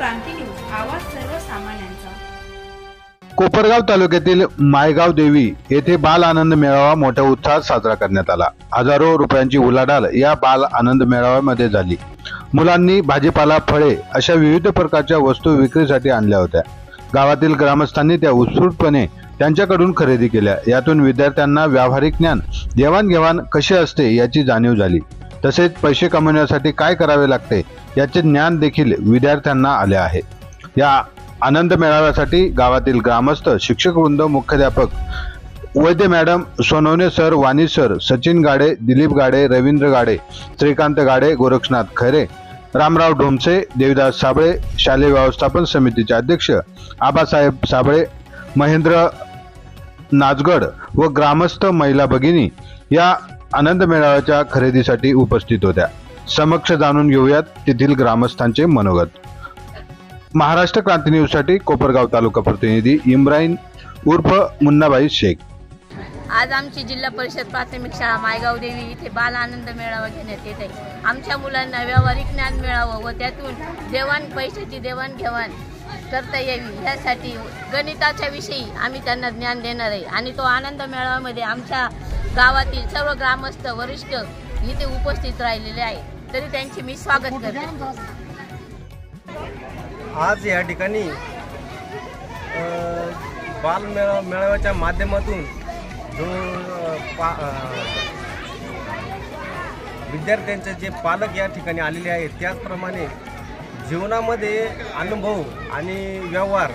क्रांती news, आवाज सर्वसामान्यांचा। कोपरगाव तालुक्यातील मायगाव देवी येथे बाल आनंद मेळावा मोठ्या उत्साहात साजरा करण्यात आला। हजारो रुपयांची उलाढाल या बाल आनंद मेळाव्यामध्ये झाली। मुलांनी भाजीपाला, फळे अशा विविध प्रकारच्या वस्तू विक्रीसाठी आणल्या होत्या। गावातील ग्रामस्थांनी त्या उत्स्फूर्तपणे त्यांच्याकडून खरेदी केल्या। यातून विद्यार्थ्यांना व्यावहारिक ज्ञान, देवाणघेवाण कशी असते याची जाणीव झाली। तसेच पैसे कमवण्यासाठी काय करावे लागते याचे ज्ञान देखील विद्यार्थ्यांना आले आहे। या आनंद मेळाव्यासाठी गावातील ग्रामस्थ, शिक्षक वृंद, मुख्याध्यापक, वैद्य मॅडम, सोनवणे सर, वाणी सर, सचिन गाडे, दिलीप गाडे, रवींद्र गाडे, श्रीकांत गाडे, गोरक्षनाथ खैरे, रामराव ढोमसे, देवदास साबळे, शालेय व्यवस्थापन समितीचे अध्यक्ष आबासाहेब साबळे, महेंद्र नाजगड व ग्रामस्थ महिला भगिनी या आनंद मेळाव्याच्या खरेदीसाठी उपस्थित होत्या। समक्ष जाणून घेऊयात तेथील ग्रामस्थांचे मनोगत। महाराष्ट्र क्रांती न्यूज साठी कोपरगाव तालुका प्रतिनिधी इम्रान उर्फ मुन्नाबाई शेख। आज आमची जिल्हा परिषद प्राथमिक शाळा मायगाव देवी इथे बाल आनंद मेळावा घेण्यात येत आहे। आमच्या मुलांना व्यावहारिक ज्ञान मिळावं व त्यातून पैशाची देवाणघेवाण करता यावी यासाठी गणिताच्या विषयी आम्ही त्यांना ज्ञान देणार आहे। आणि तो आनंद मेळाव्यामध्ये आमच्या गावातील सर्व ग्रामस्थ, वरिष्ठ इथे उपस्थित राहिलेले आहे, तरी त्यांचे मी स्वागत करते। आज या ठिकाणी बाल मेळाव्याच्या माध्यमातून जो विद्यार्थ्यांचे जे पालक या ठिकाणी आलेले आहेत, त्याचप्रमाणे जीवनामध्ये अनुभव आणि व्यवहार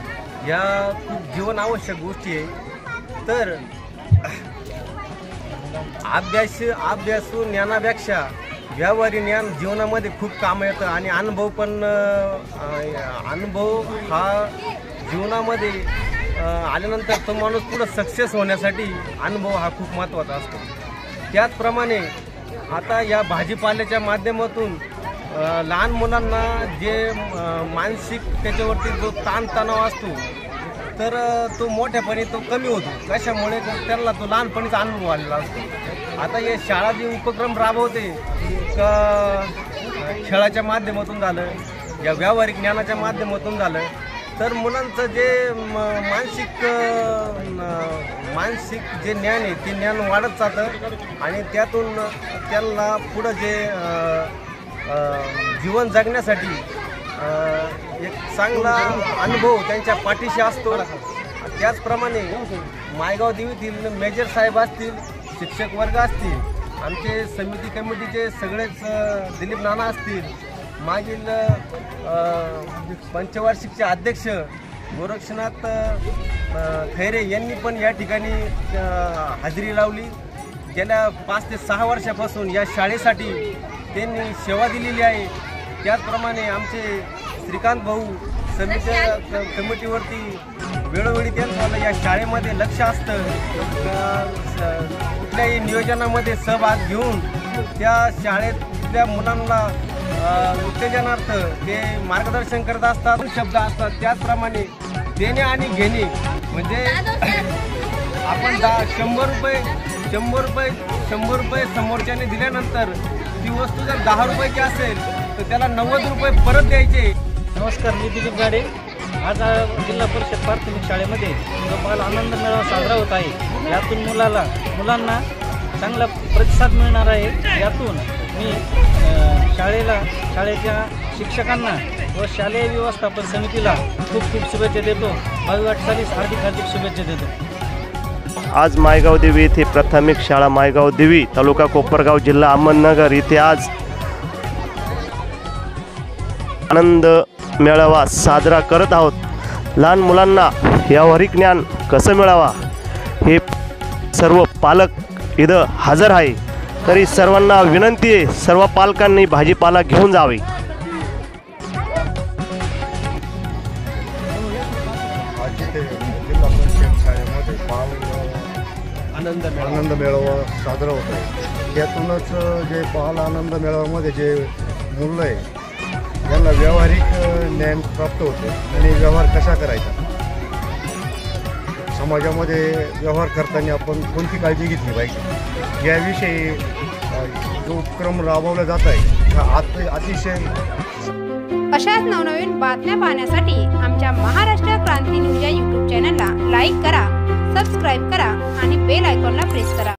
या खूप जीवन आवश्यक गोष्टी आहे। तर अभ्यासू ज्ञानापेक्षा व्यावहारिक ज्ञान जीवनामध्ये खूप काम येतं आणि अनुभव हा जीवनामध्ये आल्यानंतर तो माणूस पुढे सक्सेस होण्यासाठी अनुभव हा खूप महत्त्वाचा असतो। त्याचप्रमाणे आता या भाजीपाल्याच्या माध्यमातून लहान मुलांना जे मानसिक त्याच्यावरती जो ताणतणाव असतो तर तो मोठ्यापणी तो कमी होतो। कशामुळे त्यांना तो लहानपणीचा अनुभव आलेला असतो। आता हे शाळा जे उपक्रम राबवते का खेळाच्या माध्यमातून झालं या व्यावहारिक ज्ञानाच्या माध्यमातून झालं तर मुलांचं जे मानसिक जे ज्ञान आहे ते ज्ञान वाढत जातं आणि त्यातून त्यांना पुढं जे जीवन जगण्यासाठी एक चांगला अनुभव त्यांच्या पाठीशी असतो। त्याचप्रमाणे मायगाव देवीतील मेजर साहेब असतील, शिक्षक वर्ग असतील, आमचे समिती कमिटीचे सगळेच दिलीप नाना असतील, मागील पंचवार्षिकचे अध्यक्ष गोरक्षनाथ खैरे यांनी पण या ठिकाणी हजेरी लावली। गेल्या 5 ते 6 वर्षापासून या शाळेसाठी त्यांनी सेवा दिलेली आहे। त्याचप्रमाणे आमचे श्रीकांत भाऊ कमिटीवरती वेळोवेळी त्यांचं या शाळेमध्ये लक्ष असतं। कुठल्याही नियोजनामध्ये सहभाग घेऊन त्या शाळेतल्या मुलांना उत्तेजनार्थ ते मार्गदर्शन करत असतात, शब्द असतात। त्याचप्रमाणे देणे आणि घेणे म्हणजे आपण 100 रुपये समोरच्याने दिल्यानंतर ती वस्तू जर 10 रुपयाची असेल तर त्याला 90 रुपये परत द्यायचे। नमस्कार, मी दिलीप गाडे। आज जिल्हा परिषद प्राथमिक शाळेमध्ये जो बाल आनंद मेळावा साजरा होत आहे, यातून मुलांना चांगला प्रतिसाद मिळणार आहे। यातून मी शाळेच्या शिक्षकांना व शालेय व्यवस्थापन समितीला खूप शुभेच्छा देतो। 2028 हार्दिक शुभेच्छा देतो। आज मायगाव देवी येथे प्राथमिक शाळा मायगाव देवी, तालुका कोपरगाव, जिल्हा अहमदनगर येथे आज आनंद मेळावा साजरा करत आहोत। लहान मुलांना व्यावहारिक ज्ञान कसं मिळावा हे सर्व पालक इथं हजर आहे, तरी सर्वांना विनंती आहे सर्व पालकांनी भाजीपाला घेऊन जावे। आनंद मेळावा साजरा होत आहे। त्यातूनच जे बाल आनंद मेळाव्यामध्ये जे मुलं आहे यांना व्यावहारिक ज्ञान प्राप्त होते आणि व्यवहार कसा करायचा, समाजामध्ये व्यवहार करताना आपण कोणती काळजी घेतली पाहिजे याविषयी जो उपक्रम राबवला जात आहे हा अतिशय अशाच नवनवीन बातम्या पाहण्यासाठी आमच्या महाराष्ट्र क्रांती न्यूज या यूट्यूब चॅनलला लाईक करा, सबस्क्राईब करा आणि बेल आयकॉनला प्रेस करा।